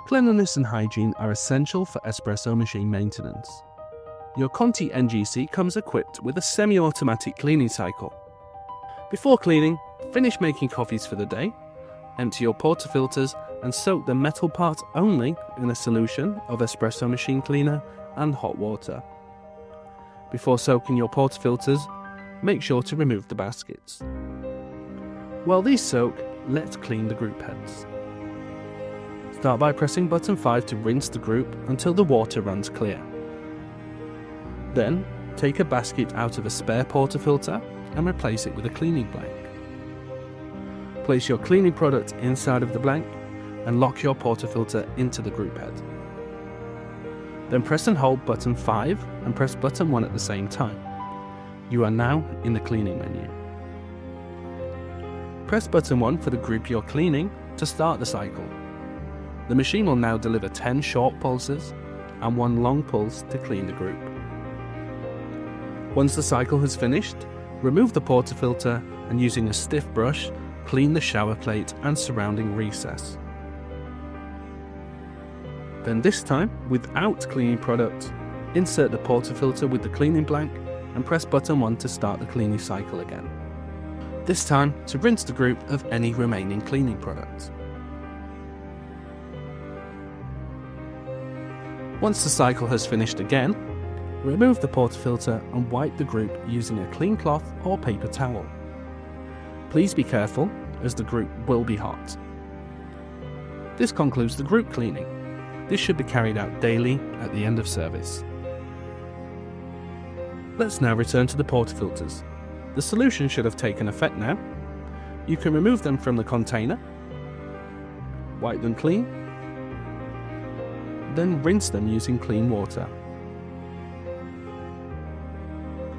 Cleanliness and hygiene are essential for espresso machine maintenance. Your Conti NG C comes equipped with a semi-automatic cleaning cycle. Before cleaning, finish making coffees for the day, empty your portafilters and soak the metal part only in a solution of espresso machine cleaner and hot water. Before soaking your portafilters, make sure to remove the baskets. While these soak, let's clean the group heads. Start by pressing button 5 to rinse the group until the water runs clear. Then, take a basket out of a spare portafilter and replace it with a cleaning blank. Place your cleaning product inside of the blank and lock your portafilter into the group head. Then press and hold button 5 and press button 1 at the same time. You are now in the cleaning menu. Press button 1 for the group you're cleaning to start the cycle. The machine will now deliver 10 short pulses and 1 long pulse to clean the group. Once the cycle has finished, remove the portafilter and using a stiff brush, clean the shower plate and surrounding recess. Then this time, without cleaning product, insert the portafilter with the cleaning blank and press button 1 to start the cleaning cycle again. This time to rinse the group of any remaining cleaning products. Once the cycle has finished again, remove the portafilter and wipe the group using a clean cloth or paper towel. Please be careful as the group will be hot. This concludes the group cleaning. This should be carried out daily at the end of service. Let's now return to the portafilters. The solution should have taken effect now. You can remove them from the container, wipe them clean, then rinse them using clean water.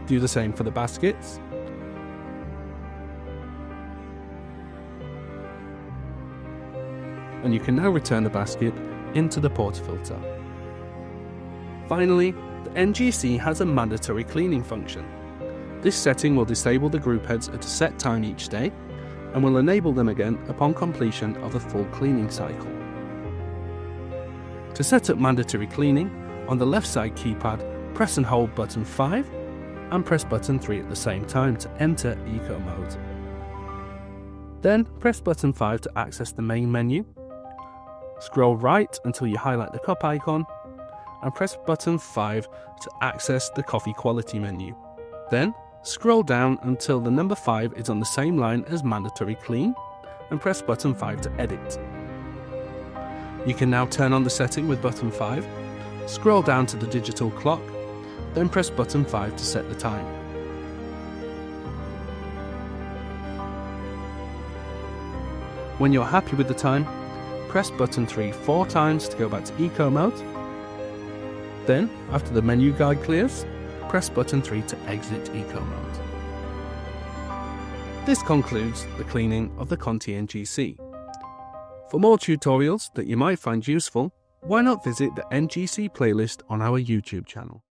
Do the same for the baskets. And you can now return the basket into the portafilter. Finally, the NG C has a mandatory cleaning function. This setting will disable the group heads at a set time each day and will enable them again upon completion of a full cleaning cycle. To set up mandatory cleaning, on the left side keypad, press and hold button 5 and press button 3 at the same time to enter Eco mode. Then press button 5 to access the main menu. Scroll right until you highlight the cup icon and press button 5 to access the coffee quality menu. Then scroll down until the number 5 is on the same line as mandatory clean and press button 5 to edit. You can now turn on the setting with button 5, scroll down to the digital clock, then press button 5 to set the time. When you're happy with the time, press button 3 4 times to go back to Eco mode. Then, after the menu guide clears, press button 3 to exit Eco mode. This concludes the cleaning of the Conti NG C. For more tutorials that you might find useful, why not visit the NGC playlist on our YouTube channel.